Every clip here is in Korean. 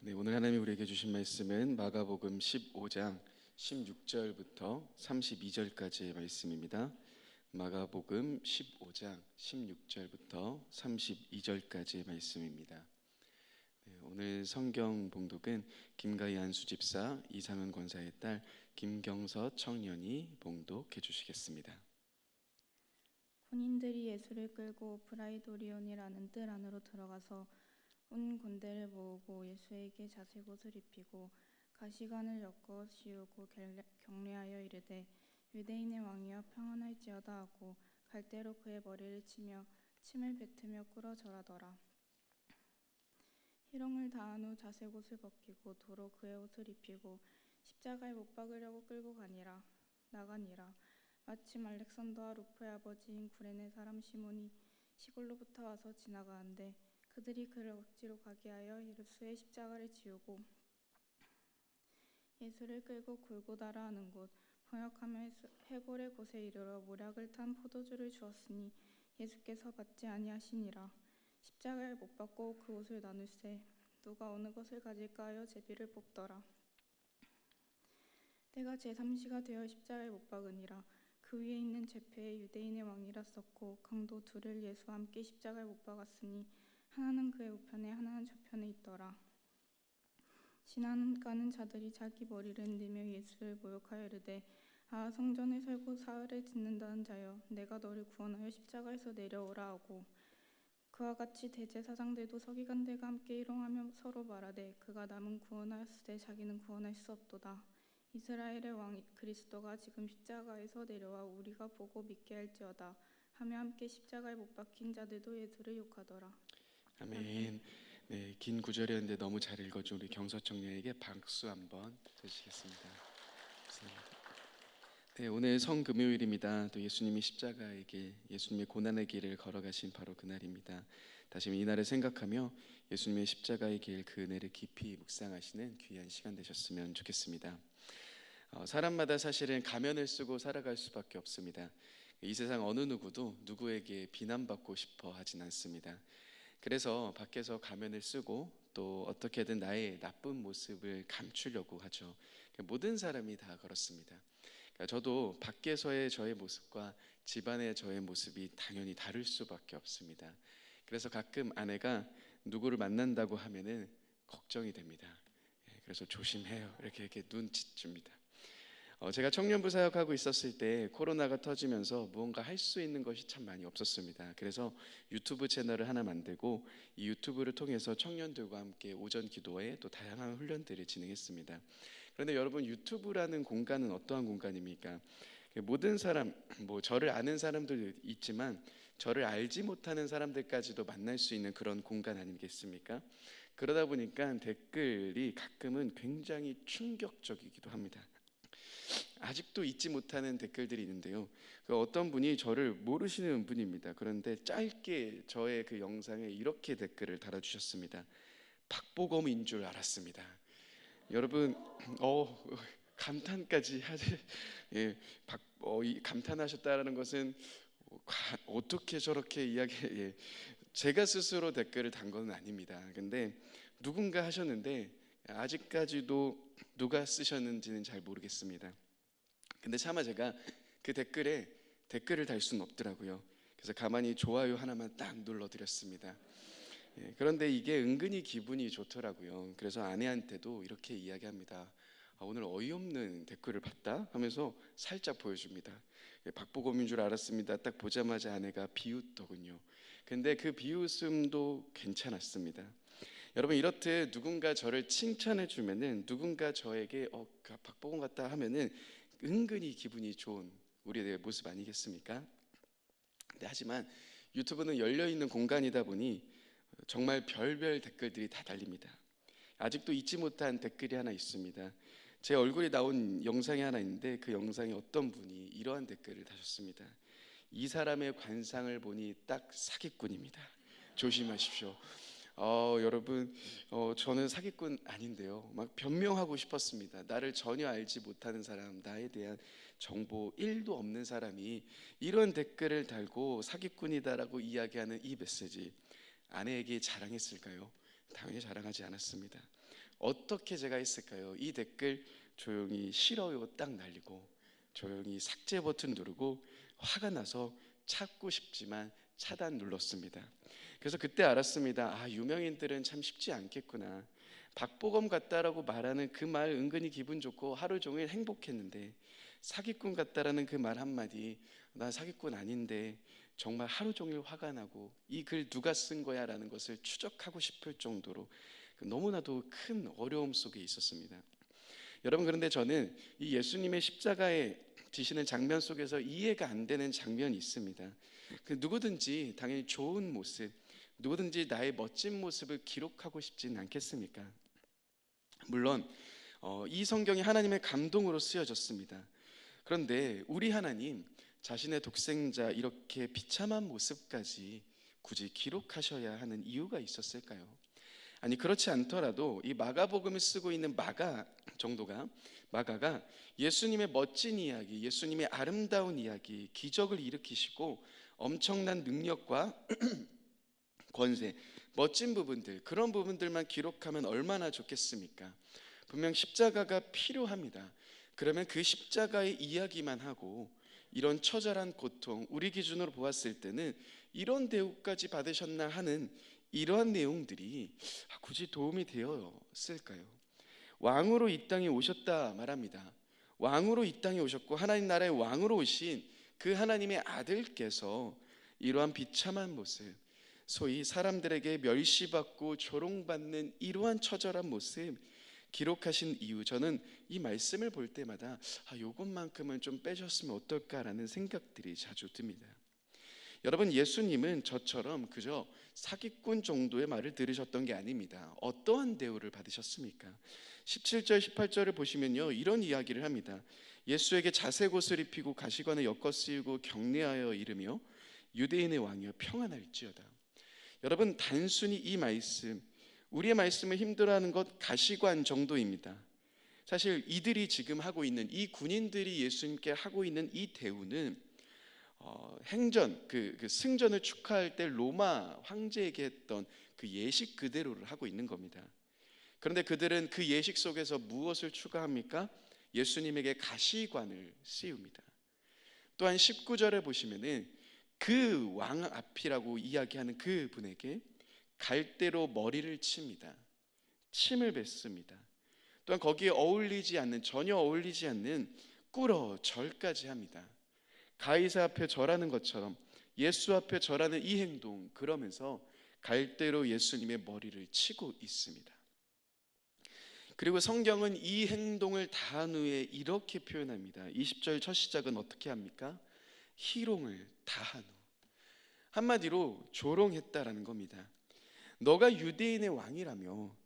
네, 오늘 하나님이 우리에게 주신 말씀은 마가복음 15장 16절부터 32절까지의 말씀입니다. 마가복음 15장 16절부터 32절까지의 말씀입니다. 네, 오늘 성경 봉독은 김가희 안수집사, 이상은 권사의 딸 김경서 청년이 봉독해 주시겠습니다. 군인들이 예수를 끌고 브라이도리온이라는 뜰 안으로 들어가서 온 군대를 모으고 예수에게 자색옷을 입히고 가시관을 엮어 씌우고 경례하여 이르되 유대인의 왕이여 평안할지어다 하고 갈대로 그의 머리를 치며 침을 뱉으며 꿇어 절하더라. 희롱을 다한 후 자색옷을 벗기고 도로 그의 옷을 입히고 십자가에 못 박으려고 끌고 나가니라. 마침 알렉산더와 루프의 아버지인 구레네 사람 시몬이 시골로부터 와서 지나가는데 그들이 그를 억지로 가게 하여 예루수에 십자가를 지우고 예수를 끌고 골고다라 하는 곳 번역하며 해골의 곳에 이르러 모략을 탄 포도주를 주었으니 예수께서 받지 아니하시니라. 십자가에 못 박고 그 옷을 나눌세 누가 어느 것을 가질까 하여 제비를 뽑더라. 때가 제3시가 되어 십자가에 못 박으니라. 그 위에 있는 제패에 유대인의 왕이라 썼고 강도 둘을 예수와 함께 십자가에 못 박았으니 하나는 그의 우편에 하나는 저편에 있더라. 지나가는 자들이 자기 머리를 흔들며 예수를 모욕하여 이르되 아 성전을 설고 사흘을 짓는다는 자여 내가 너를 구원하여 십자가에서 내려오라 하고 그와 같이 대제사장들도 서기관들과 함께 희롱하며 서로 말하되 그가 남은 구원하였으되 자기는 구원할 수 없도다. 이스라엘의 왕 그리스도가 지금 십자가에서 내려와 우리가 보고 믿게 할지어다 하며 함께 십자가에 못 박힌 자들도 예수를 욕하더라. 아멘. 네, 긴 구절이었는데 너무 잘 읽어준 우리 경서 청년에게 박수 한번 드리겠습니다. 감사합니다. 네, 오늘 성금요일입니다. 또 예수님이 십자가의 길, 예수님의 고난의 길을 걸어가신 바로 그날입니다. 다시 이 날을 생각하며 예수님의 십자가의 길, 그 은혜를 깊이 묵상하시는 귀한 시간 되셨으면 좋겠습니다. 사람마다 사실은 가면을 쓰고 살아갈 수밖에 없습니다. 이 세상 어느 누구도 누구에게 비난받고 싶어 하진 않습니다. 그래서 밖에서 가면을 쓰고 또 어떻게든 나의 나쁜 모습을 감추려고 하죠. 모든 사람이 다 그렇습니다. 저도 밖에서의 저의 모습과 집안의 저의 모습이 당연히 다를 수밖에 없습니다. 그래서 가끔 아내가 누구를 만난다고 하면은 걱정이 됩니다. 그래서 조심해요. 이렇게 눈치줍니다. 제가 청년부 사역하고 있었을 때 코로나가 터지면서 무언가 할 수 있는 것이 참 많이 없었습니다. 그래서 유튜브 채널을 하나 만들고 이 유튜브를 통해서 청년들과 함께 오전 기도회 또 다양한 훈련들을 진행했습니다. 그런데 여러분, 유튜브라는 공간은 어떠한 공간입니까? 모든 사람, 저를 아는 사람도 있지만 저를 알지 못하는 사람들까지도 만날 수 있는 그런 공간 아니겠습니까? 그러다 보니까 댓글이 가끔은 굉장히 충격적이기도 합니다. 아직도 잊지 못하는 댓글들이 있는데요. 어떤 분이 저를 모르시는 분입니다. 그런데 짧게 저의 그 영상에 이렇게 댓글을 달아주셨습니다. 박보검인 줄 알았습니다. 여러분, 감탄까지 하지. 예, 감탄하셨다라는 것은 어떻게 저렇게 예, 제가 스스로 댓글을 단 건 아닙니다. 근데 누군가 하셨는데 아직까지도 누가 쓰셨는지는 잘 모르겠습니다. 근데 차마 제가 그 댓글에 댓글을 달 수는 없더라고요. 그래서 가만히 좋아요 하나만 딱 눌러드렸습니다. 그런데 이게 은근히 기분이 좋더라고요. 그래서 아내한테도 이렇게 이야기합니다. 오늘 어이없는 댓글을 봤다 하면서 살짝 보여줍니다. 박보검인 줄 알았습니다. 딱 보자마자 아내가 비웃더군요. 근데 그 비웃음도 괜찮았습니다. 여러분, 이렇듯 누군가 저를 칭찬해 주면은, 누군가 저에게 박보검 같다 하면은 은근히 기분이 좋은 우리의 모습 아니겠습니까? 하지만 유튜브는 열려있는 공간이다 보니 정말 별별 댓글들이 다 달립니다. 아직도 잊지 못한 댓글이 하나 있습니다. 제 얼굴이 나온 영상이 하나 있는데 그 영상에 어떤 분이 이러한 댓글을 다셨습니다. 이 사람의 관상을 보니 딱 사기꾼입니다. 조심하십시오. 여러분, 저는 사기꾼 아닌데요. 막 변명하고 싶었습니다. 나를 전혀 알지 못하는 사람, 나에 대한 정보 1도 없는 사람이 이런 댓글을 달고 사기꾼이다라고 이야기하는 이 메시지, 아내에게 자랑했을까요? 당연히 자랑하지 않았습니다. 어떻게 제가 했을까요? 이 댓글 조용히 싫어요 딱 날리고 조용히 삭제 버튼 누르고 화가 나서 찾고 싶지만 차단 눌렀습니다. 그래서 그때 알았습니다. 아, 유명인들은 참 쉽지 않겠구나. 박보검 같다라고 말하는 그 말 은근히 기분 좋고 하루 종일 행복했는데, 사기꾼 같다라는 그 말 한마디, 나 사기꾼 아닌데 정말 하루 종일 화가 나고 이 글 누가 쓴 거야 라는 것을 추적하고 싶을 정도로 너무나도 큰 어려움 속에 있었습니다. 여러분, 그런데 저는 이 예수님의 십자가에 지시는 장면 속에서 이해가 안 되는 장면이 있습니다. 누구든지 당연히 좋은 모습, 누구든지 나의 멋진 모습을 기록하고 싶지는 않겠습니까? 물론 이 성경이 하나님의 감동으로 쓰여졌습니다. 그런데 우리 하나님 자신의 독생자 이렇게 비참한 모습까지 굳이 기록하셔야 하는 이유가 있었을까요? 아니, 그렇지 않더라도 이 마가복음을 쓰고 있는 마가가 예수님의 멋진 이야기, 예수님의 아름다운 이야기, 기적을 일으키시고 엄청난 능력과 권세, 멋진 부분들, 그런 부분들만 기록하면 얼마나 좋겠습니까? 분명 십자가가 필요합니다. 그러면 그 십자가의 이야기만 하고 이런 처절한 고통, 우리 기준으로 보았을 때는 이런 대우까지 받으셨나 하는 이러한 내용들이 굳이 도움이 되었을까요? 왕으로 이 땅에 오셨다 말합니다. 왕으로 이 땅에 오셨고 하나님 나라의 왕으로 오신 그 하나님의 아들께서 이러한 비참한 모습, 소위 사람들에게 멸시받고 조롱받는 이러한 처절한 모습 기록하신 이유, 저는 이 말씀을 볼 때마다 요것만큼은 좀 빼셨으면 어떨까라는 생각들이 자주 듭니다. 여러분, 예수님은 저처럼 그저 사기꾼 정도의 말을 들으셨던 게 아닙니다. 어떠한 대우를 받으셨습니까? 17절 18절을 보시면요, 이런 이야기를 합니다. 예수에게 자색 옷을 입히고 가시관에 엮어 쓰이고 경례하여 이르며 유대인의 왕이여 평안할지어다. 여러분, 단순히 이 말씀, 우리의 말씀을 힘들어하는 것 가시관 정도입니다. 사실 이들이 지금 하고 있는, 이 군인들이 예수님께 하고 있는 이 대우는 행전, 그 승전을 축하할 때 로마 황제에게 했던 그 예식 그대로를 하고 있는 겁니다. 그런데 그들은 그 예식 속에서 무엇을 추가합니까? 예수님에게 가시관을 씌웁니다. 또한 19절에 보시면은 그 왕 앞이라고 이야기하는 그 분에게 갈대로 머리를 칩니다. 침을 뱉습니다. 또한 거기에 전혀 어울리지 않는 꿇어 절까지 합니다. 가이사 앞에 절하는 것처럼 예수 앞에 절하는 이 행동, 그러면서 갈대로 예수님의 머리를 치고 있습니다. 그리고 성경은 이 행동을 다한 후에 이렇게 표현합니다. 20절 첫 시작은 어떻게 합니까? 희롱을 다한 후. 한마디로 조롱했다라는 겁니다. 너가 유대인의 왕이라며,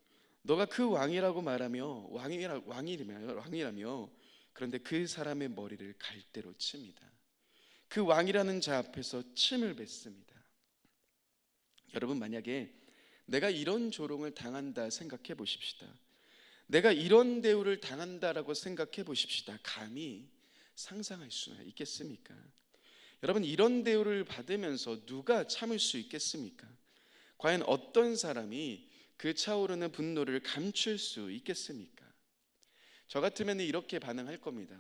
너가 그 왕이라고 말하며 왕이라며, 그런데 그 사람의 머리를 갈대로 칩니다. 그 왕이라는 자 앞에서 침을 뱉습니다. 여러분, 만약에 내가 이런 조롱을 당한다 생각해 보십시다. 내가 이런 대우를 당한다라고 생각해 보십시다. 감히 상상할 수나 있겠습니까? 여러분, 이런 대우를 받으면서 누가 참을 수 있겠습니까? 과연 어떤 사람이 그 차오르는 분노를 감출 수 있겠습니까? 저 같으면 이렇게 반응할 겁니다.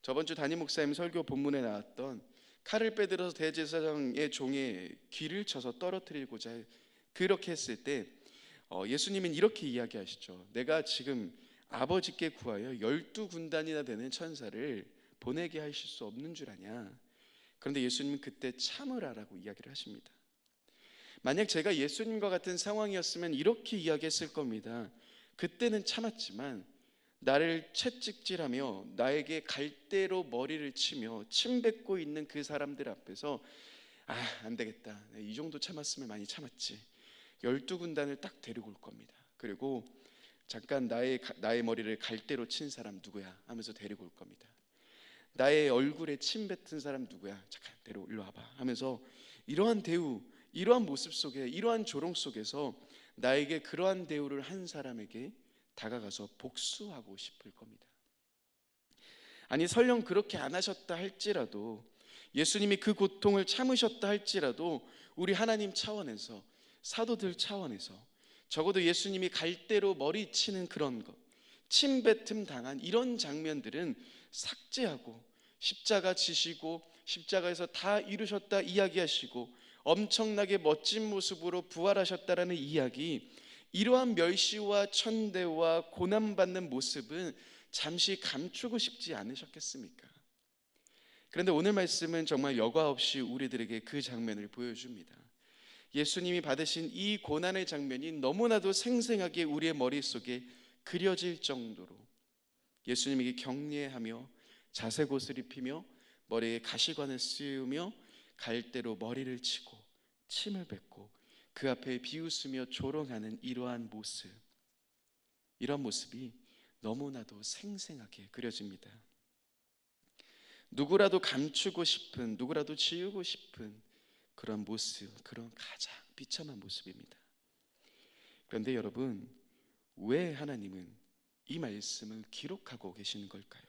저번 주 담임 목사님 설교 본문에 나왔던 칼을 빼들어서 대제사장의 종의 귀를 쳐서 떨어뜨리고자 그렇게 했을 때 예수님은 이렇게 이야기하시죠. 내가 지금 아버지께 구하여 12군단이나 되는 천사를 보내게 하실 수 없는 줄 아냐. 그런데 예수님은 그때 참으라라고 이야기를 하십니다. 만약 제가 예수님과 같은 상황이었으면 이렇게 이야기했을 겁니다. 그때는 참았지만 나를 채찍질하며 나에게 갈대로 머리를 치며 침 뱉고 있는 그 사람들 앞에서 안 되겠다, 이 정도 참았으면 많이 참았지, 12군단을 딱 데리고 올 겁니다. 그리고 잠깐 나의 머리를 갈대로 친 사람 누구야 하면서 데리고 올 겁니다. 나의 얼굴에 침 뱉은 사람 누구야, 잠깐 일로 와봐 하면서 이러한 대우, 이러한 모습 속에, 이러한 조롱 속에서 나에게 그러한 대우를 한 사람에게 다가가서 복수하고 싶을 겁니다. 아니, 설령 그렇게 안 하셨다 할지라도, 예수님이 그 고통을 참으셨다 할지라도 우리 하나님 차원에서, 사도들 차원에서 적어도 예수님이 갈대로 머리 치는 그런 것, 침뱉음 당한 이런 장면들은 삭제하고 십자가 지시고 십자가에서 다 이루셨다 이야기하시고 엄청나게 멋진 모습으로 부활하셨다라는 이야기, 이러한 멸시와 천대와 고난받는 모습은 잠시 감추고 싶지 않으셨겠습니까? 그런데 오늘 말씀은 정말 여과 없이 우리들에게 그 장면을 보여줍니다. 예수님이 받으신 이 고난의 장면이 너무나도 생생하게 우리의 머릿속에 그려질 정도로 예수님에게 경례하며 자색옷을 입히며 머리에 가시관을 씌우며 갈대로 머리를 치고 침을 뱉고 그 앞에 비웃으며 조롱하는 이러한 모습, 이런 모습이 너무나도 생생하게 그려집니다. 누구라도 감추고 싶은, 누구라도 지우고 싶은 그런 모습, 그런 가장 비참한 모습입니다. 그런데 여러분, 왜 하나님은 이 말씀을 기록하고 계시는 걸까요?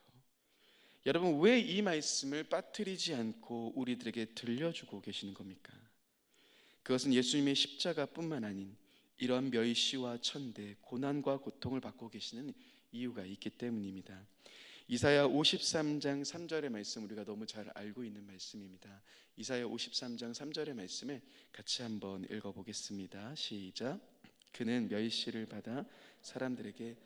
여러분, 왜 이 말씀을 빠뜨리지 않고 우리들에게 들려주고 계시는 겁니까? 그것은 예수님의 십자가뿐만 아닌 이러한 멸시와 천대, 고난과 고통을 받고 계시는 이유가 있기 때문입니다. 이사야 53장 3절의 말씀, 우리가 너무 잘 알고 있는 말씀입니다. 이사야 53장 3절의 말씀을 같이 한번 읽어보겠습니다. 시작. 그는 멸시를 받아 사람들에게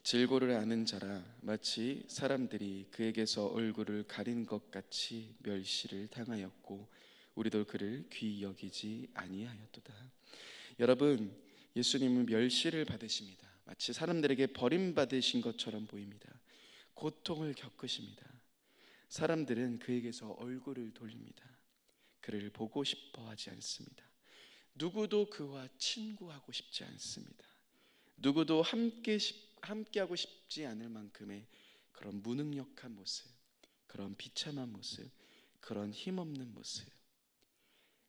질고를 아는 자라, 마치 사람들이 그에게서 얼굴을 가린 것 같이 멸시를 당하였고 우리도 그를 귀히 여기지 아니하였도다. 여러분, 예수님은 멸시를 받으십니다. 마치 사람들에게 버림받으신 것처럼 보입니다. 고통을 겪으십니다. 사람들은 그에게서 얼굴을 돌립니다. 그를 보고 싶어 하지 않습니다. 누구도 그와 친구하고 싶지 않습니다. 누구도 함께하고 싶지 않을 만큼의 그런 무능력한 모습, 그런 비참한 모습, 그런 힘없는 모습.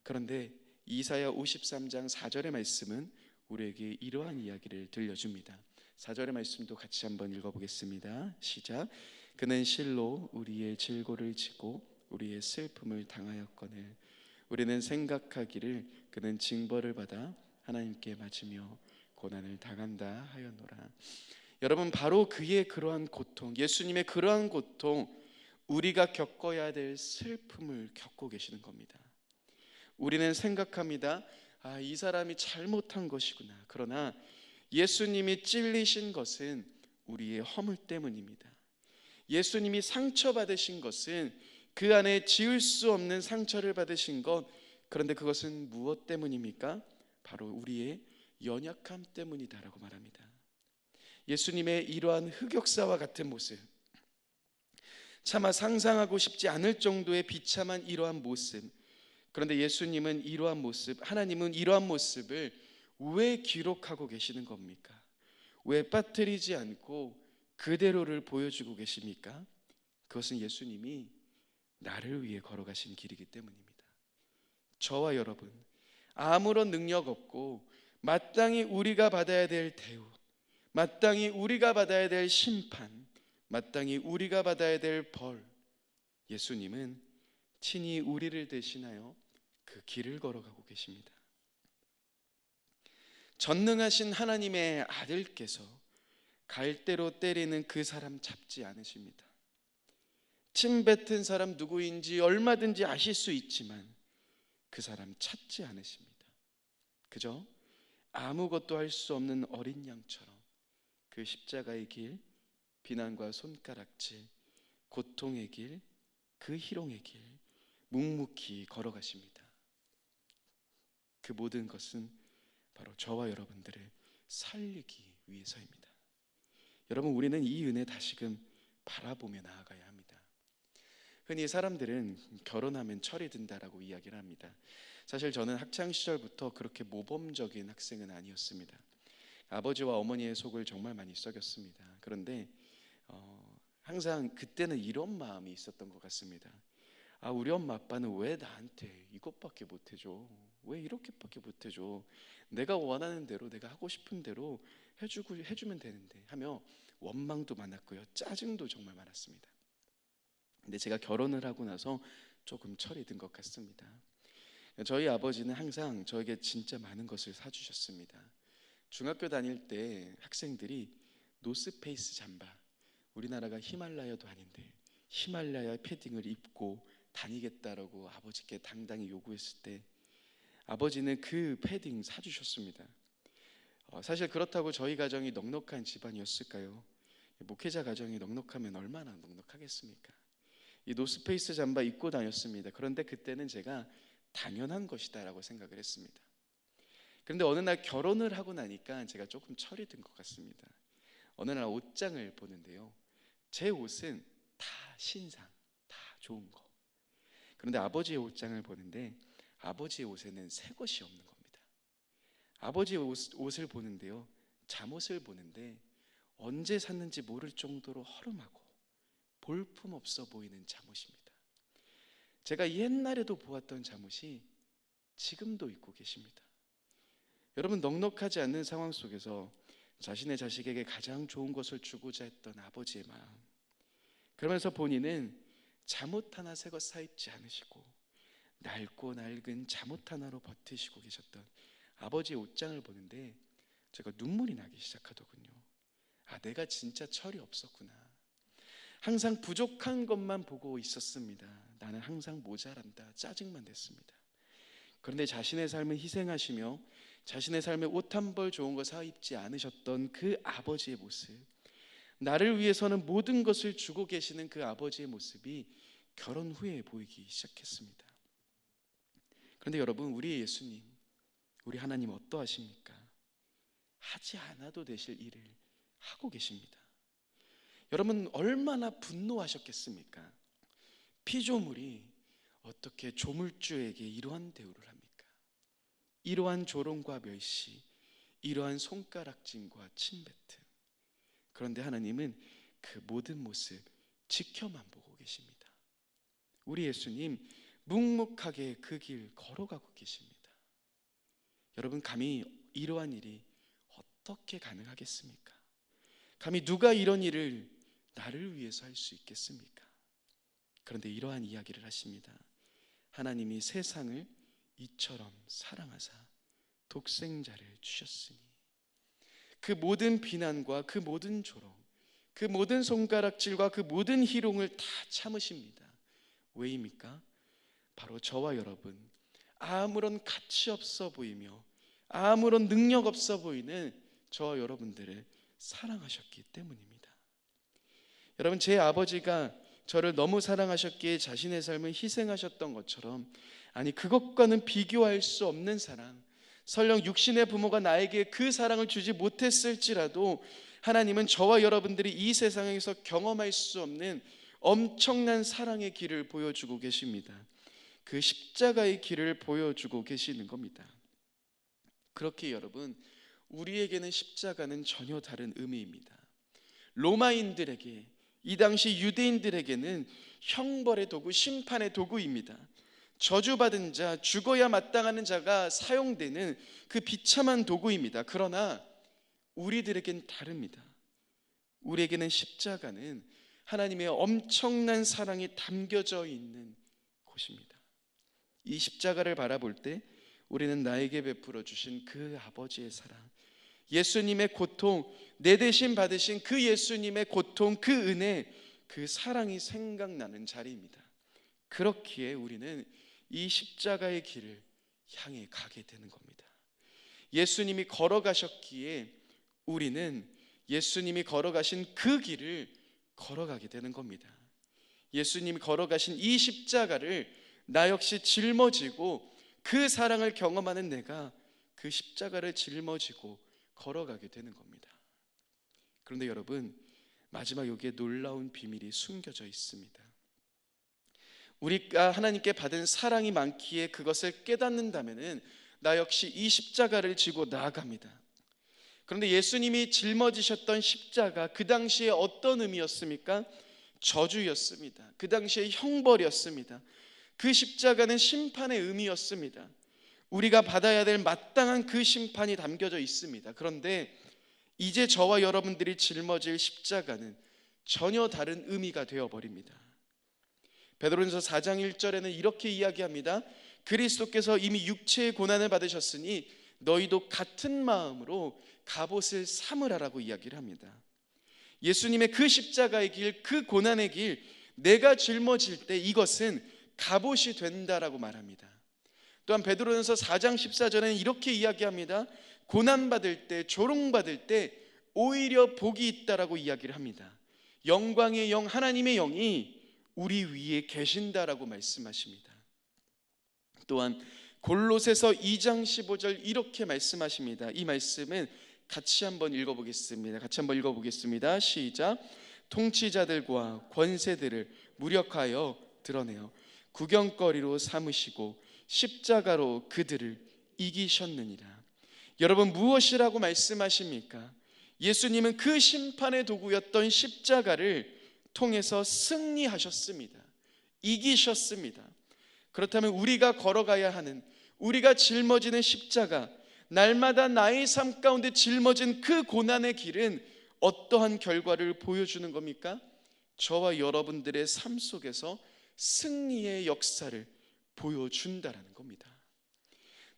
그런데 이사야 53장 4절의 말씀은 우리에게 이러한 이야기를 들려줍니다. 4절의 말씀도 같이 한번 읽어보겠습니다. 시작. 그는 실로 우리의 질고를 지고 우리의 슬픔을 당하였거늘 우리는 생각하기를 그는 징벌을 받아 하나님께 맞으며 고난을 당한다 하였노라. 여러분, 바로 그의 그러한 고통, 예수님의 그러한 고통, 우리가 겪어야 될 슬픔을 겪고 계시는 겁니다. 우리는 생각합니다. 이 사람이 잘못한 것이구나. 그러나 예수님이 찔리신 것은 우리의 허물 때문입니다. 예수님이 상처받으신 것은 그 안에 지울 수 없는 상처를 받으신 것, 그런데 그것은 무엇 때문입니까? 바로 우리의 연약함 때문이다라고 말합니다. 예수님의 이러한 흑역사와 같은 모습, 차마 상상하고 싶지 않을 정도의 비참한 이러한 모습, 그런데 예수님은 이러한 모습, 하나님은 이러한 모습을 왜 기록하고 계시는 겁니까? 왜 빠뜨리지 않고 그대로를 보여주고 계십니까? 그것은 예수님이 나를 위해 걸어가신 길이기 때문입니다. 저와 여러분, 아무런 능력 없고 마땅히 우리가 받아야 될 대우, 마땅히 우리가 받아야 될 심판, 마땅히 우리가 받아야 될 벌, 예수님은 친히 우리를 대신하여 그 길을 걸어가고 계십니다. 전능하신 하나님의 아들께서 갈대로 때리는 그 사람 잡지 않으십니다. 침 뱉은 사람 누구인지 얼마든지 아실 수 있지만 그 사람 찾지 않으십니다. 그저 아무것도 할 수 없는 어린 양처럼 그 십자가의 길, 비난과 손가락질, 고통의 길, 그 희롱의 길 묵묵히 걸어가십니다. 그 모든 것은 바로 저와 여러분들을 살리기 위해서입니다. 여러분, 우리는 이 은혜 다시금 바라보며 나아가야 합니다. 흔히 사람들은 결혼하면 철이 든다라고 이야기를 합니다. 사실 저는 학창 시절부터 그렇게 모범적인 학생은 아니었습니다. 아버지와 어머니의 속을 정말 많이 썩였습니다. 그런데 항상 그때는 이런 마음이 있었던 것 같습니다. 우리 엄마 아빠는 왜 나한테 이것밖에 못해줘? 왜 이렇게밖에 못해줘? 내가 원하는 대로, 내가 하고 싶은 대로 해주면 되는데 하며 원망도 많았고요, 짜증도 정말 많았습니다. 근데 제가 결혼을 하고 나서 조금 철이 든 것 같습니다. 저희 아버지는 항상 저에게 진짜 많은 것을 사주셨습니다. 중학교 다닐 때 학생들이 노스페이스 잠바, 우리나라가 히말라야도 아닌데 히말라야 패딩을 입고 다니겠다라고 아버지께 당당히 요구했을 때 아버지는 그 패딩 사주셨습니다. 사실 그렇다고 저희 가정이 넉넉한 집안이었을까요? 목회자 가정이 넉넉하면 얼마나 넉넉하겠습니까? 이 노스페이스 잠바 입고 다녔습니다. 그런데 그때는 제가 당연한 것이다라고 생각을 했습니다. 그런데 어느 날 결혼을 하고 나니까 제가 조금 철이 든 것 같습니다. 어느 날 옷장을 보는데요, 제 옷은 다 신상, 다 좋은 거. 그런데 아버지의 옷장을 보는데 아버지의 옷에는 새 것이 없는 겁니다. 아버지의 옷을 보는데요, 잠옷을 보는데 언제 샀는지 모를 정도로 허름하고 볼품없어 보이는 잠옷입니다. 제가 옛날에도 보았던 잠옷이 지금도 입고 계십니다. 여러분, 넉넉하지 않는 상황 속에서 자신의 자식에게 가장 좋은 것을 주고자 했던 아버지의 마음, 그러면서 본인은 잠옷 하나 새 것 사입지 않으시고 낡고 낡은 잠옷 하나로 버티시고 계셨던 아버지의 옷장을 보는데 제가 눈물이 나기 시작하더군요. 내가 진짜 철이 없었구나. 항상 부족한 것만 보고 있었습니다. 나는 항상 모자란다, 짜증만 냈습니다. 그런데 자신의 삶을 희생하시며 자신의 삶에 옷 한 벌 좋은 거 사입지 않으셨던 그 아버지의 모습, 나를 위해서는 모든 것을 주고 계시는 그 아버지의 모습이 결혼 후에 보이기 시작했습니다. 그런데 여러분, 우리 예수님, 우리 하나님 어떠하십니까? 하지 않아도 되실 일을 하고 계십니다. 여러분, 얼마나 분노하셨겠습니까? 피조물이 어떻게 조물주에게 이러한 대우를 합니까? 이러한 조롱과 멸시, 이러한 손가락질과 침뱉음. 그런데 하나님은 그 모든 모습 지켜만 보고 계십니다. 우리 예수님 묵묵하게 그 길 걸어가고 계십니다. 여러분, 감히 이러한 일이 어떻게 가능하겠습니까? 감히 누가 이런 일을 나를 위해서 할 수 있겠습니까? 그런데 이러한 이야기를 하십니다. 하나님이 세상을 이처럼 사랑하사 독생자를 주셨으니. 그 모든 비난과 그 모든 조롱, 그 모든 손가락질과 그 모든 희롱을 다 참으십니다. 왜입니까? 바로 저와 여러분, 아무런 가치 없어 보이며 아무런 능력 없어 보이는 저와 여러분들을 사랑하셨기 때문입니다. 여러분, 제 아버지가 저를 너무 사랑하셨기에 자신의 삶을 희생하셨던 것처럼, 아니, 그것과는 비교할 수 없는 사랑, 설령 육신의 부모가 나에게 그 사랑을 주지 못했을지라도 하나님은 저와 여러분들이 이 세상에서 경험할 수 없는 엄청난 사랑의 길을 보여주고 계십니다. 그 십자가의 길을 보여주고 계시는 겁니다. 그렇게 여러분, 우리에게는 십자가는 전혀 다른 의미입니다. 로마인들에게, 이 당시 유대인들에게는 형벌의 도구, 심판의 도구입니다. 저주받은 자, 죽어야 마땅하는 자가 사용되는 그 비참한 도구입니다. 그러나 우리들에겐 다릅니다. 우리에게는 십자가는 하나님의 엄청난 사랑이 담겨져 있는 곳입니다. 이 십자가를 바라볼 때 우리는 나에게 베풀어 주신 그 아버지의 사랑, 예수님의 고통, 내 대신 받으신 그 예수님의 고통, 그 은혜, 그 사랑이 생각나는 자리입니다. 그렇기에 우리는 이 십자가의 길을 향해 가게 되는 겁니다. 예수님이 걸어가셨기에 우리는 예수님이 걸어가신 그 길을 걸어가게 되는 겁니다. 예수님이 걸어가신 이 십자가를 나 역시 짊어지고 그 사랑을 경험하는 내가 그 십자가를 짊어지고 걸어가게 되는 겁니다. 그런데 여러분, 마지막 여기에 놀라운 비밀이 숨겨져 있습니다. 우리가 하나님께 받은 사랑이 많기에 그것을 깨닫는다면 나 역시 이 십자가를 지고 나아갑니다. 그런데 예수님이 짊어지셨던 십자가, 그 당시에 어떤 의미였습니까? 저주였습니다. 그 당시에 형벌이었습니다. 그 십자가는 심판의 의미였습니다. 우리가 받아야 될 마땅한 그 심판이 담겨져 있습니다. 그런데 이제 저와 여러분들이 짊어질 십자가는 전혀 다른 의미가 되어버립니다. 베드로전서 4장 1절에는 이렇게 이야기합니다. 그리스도께서 이미 육체의 고난을 받으셨으니 너희도 같은 마음으로 갑옷을 삼으라라고 이야기를 합니다. 예수님의 그 십자가의 길, 그 고난의 길, 내가 짊어질 때 이것은 갑옷이 된다라고 말합니다. 또한 베드로전서 4장 14절에는 이렇게 이야기합니다. 고난받을 때, 조롱받을 때 오히려 복이 있다라고 이야기를 합니다. 영광의 영, 하나님의 영이 우리 위에 계신다라고 말씀하십니다. 또한 골로새서 2장 15절 이렇게 말씀하십니다. 이 말씀은 같이 한번 읽어보겠습니다. 시작. 통치자들과 권세들을 무력하여 드러내어 구경거리로 삼으시고 십자가로 그들을 이기셨느니라. 여러분, 무엇이라고 말씀하십니까? 예수님은 그 심판의 도구였던 십자가를 통해서 승리하셨습니다. 이기셨습니다. 그렇다면 우리가 걸어가야 하는, 우리가 짊어지는 십자가, 날마다 나의 삶 가운데 짊어진 그 고난의 길은 어떠한 결과를 보여주는 겁니까? 저와 여러분들의 삶 속에서 승리의 역사를 보여준다라는 겁니다.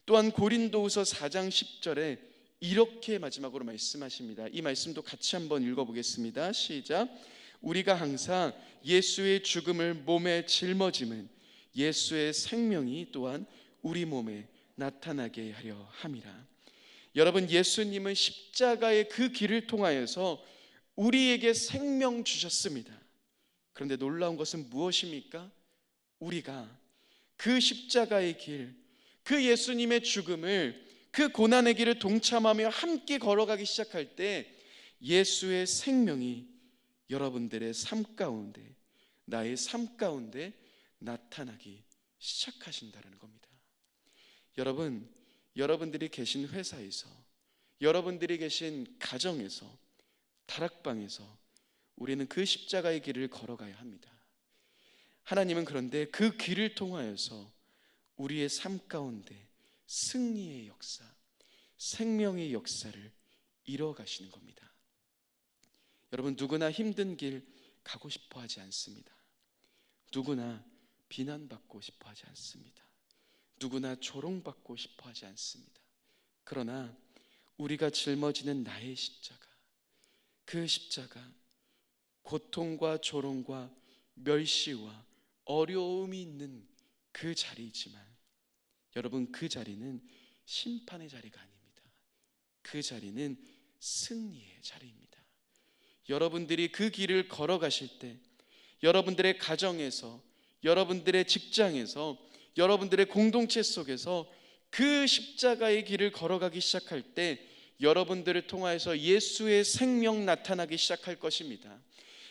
또한 고린도후서 4장 10절에 이렇게 마지막으로 말씀하십니다. 이 말씀도 같이 한번 읽어보겠습니다. 시작. 우리가 항상 예수의 죽음을 몸에 짊어짐은 예수의 생명이 또한 우리 몸에 나타나게 하려 함이라. 여러분, 예수님은 십자가의 그 길을 통하여서 우리에게 생명 주셨습니다. 그런데 놀라운 것은 무엇입니까? 우리가 그 십자가의 길, 그 예수님의 죽음을, 그 고난의 길을 동참하며 함께 걸어가기 시작할 때 예수의 생명이 여러분들의 삶 가운데, 나의 삶 가운데 나타나기 시작하신다는 겁니다. 여러분, 여러분들이 계신 회사에서, 여러분들이 계신 가정에서, 다락방에서 우리는 그 십자가의 길을 걸어가야 합니다. 하나님은 그런데 그 길을 통하여서 우리의 삶 가운데 승리의 역사, 생명의 역사를 이뤄가시는 겁니다. 여러분, 누구나 힘든 길 가고 싶어 하지 않습니다. 누구나 비난받고 싶어 하지 않습니다. 누구나 조롱받고 싶어 하지 않습니다. 그러나 우리가 짊어지는 나의 십자가, 그 십자가, 고통과 조롱과 멸시와 어려움이 있는 그 자리이지만 여러분, 그 자리는 심판의 자리가 아닙니다. 그 자리는 승리의 자리입니다. 여러분들이 그 길을 걸어가실 때 여러분들의 가정에서, 여러분들의 직장에서, 여러분들의 공동체 속에서 그 십자가의 길을 걸어가기 시작할 때 여러분들을 통하여서 예수의 생명 나타나기 시작할 것입니다.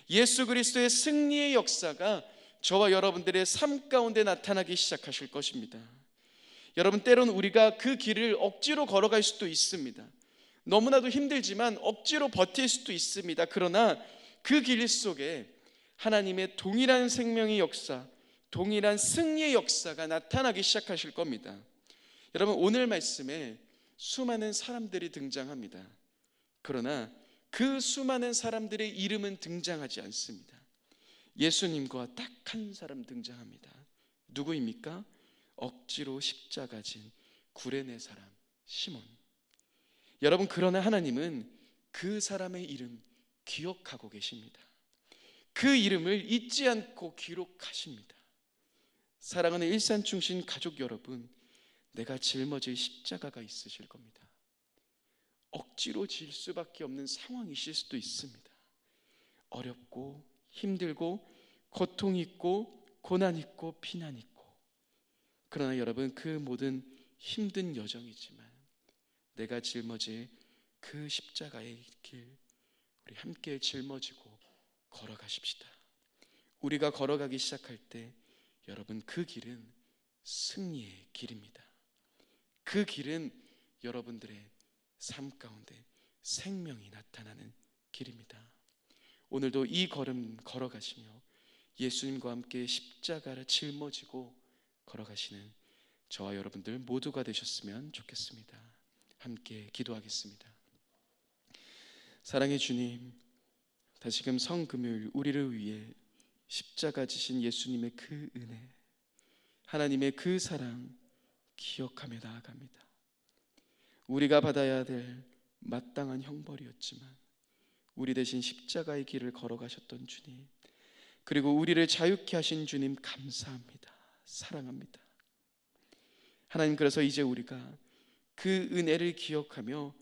예수 그리스도의 승리의 역사가 저와 여러분들의 삶 가운데 나타나기 시작하실 것입니다. 여러분, 때로는 우리가 그 길을 억지로 걸어갈 수도 있습니다. 너무나도 힘들지만 억지로 버틸 수도 있습니다. 그러나 그 길 속에 하나님의 동일한 생명의 역사, 동일한 승리의 역사가 나타나기 시작하실 겁니다. 여러분, 오늘 말씀에 수많은 사람들이 등장합니다. 그러나 그 수많은 사람들의 이름은 등장하지 않습니다. 예수님과 딱 한 사람 등장합니다. 누구입니까? 억지로 십자가 진 구레네 사람 시몬. 여러분, 그러나 하나님은 그 사람의 이름 기억하고 계십니다. 그 이름을 잊지 않고 기록하십니다. 사랑하는 일산중신 가족 여러분, 내가 짊어질 십자가가 있으실 겁니다. 억지로 질 수밖에 없는 상황이실 수도 있습니다. 어렵고 힘들고 고통 있고 고난 있고 비난 있고, 그러나 여러분, 그 모든 힘든 여정이지만 내가 짊어질 그 십자가의 길, 우리 함께 짊어지고 걸어가십시다. 우리가 걸어가기 시작할 때 여러분, 그 길은 승리의 길입니다. 그 길은 여러분들의 삶 가운데 생명이 나타나는 길입니다. 오늘도 이 걸음 걸어가시며 예수님과 함께 십자가를 짊어지고 걸어가시는 저와 여러분들 모두가 되셨으면 좋겠습니다. 함께 기도하겠습니다. 사랑의 주님, 다시금 성금요일 우리를 위해 십자가 지신 예수님의 그 은혜, 하나님의 그 사랑, 기억하며 나아갑니다. 우리가 받아야 될 마땅한 형벌이었지만 우리 대신 십자가의 길을 걸어가셨던 주님, 그리고 우리를 자유케 하신 주님 감사합니다. 사랑합니다. 하나님, 그래서 이제 우리가 그 은혜를 기억하며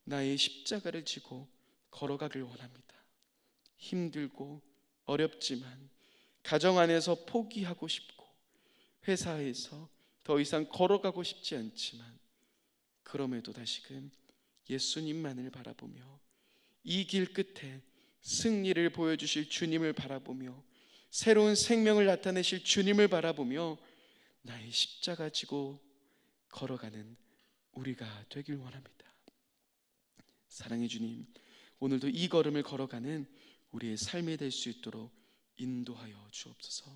나의 십자가를 지고 걸어가길 원합니다. 힘들고 어렵지만 가정 안에서 포기하고 싶고 회사에서 더 이상 걸어가고 싶지 않지만 그럼에도 다시금 예수님만을 바라보며 이 길 끝에 승리를 보여주실 주님을 바라보며 새로운 생명을 나타내실 주님을 바라보며 나의 십자가 지고 걸어가는 우리가 되길 원합니다. 사랑의 주님, 오늘도 이 걸음을 걸어가는 우리의 삶이 될 수 있도록 인도하여 주옵소서.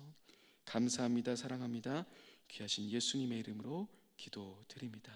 감사합니다. 사랑합니다. 귀하신 예수님의 이름으로 기도드립니다.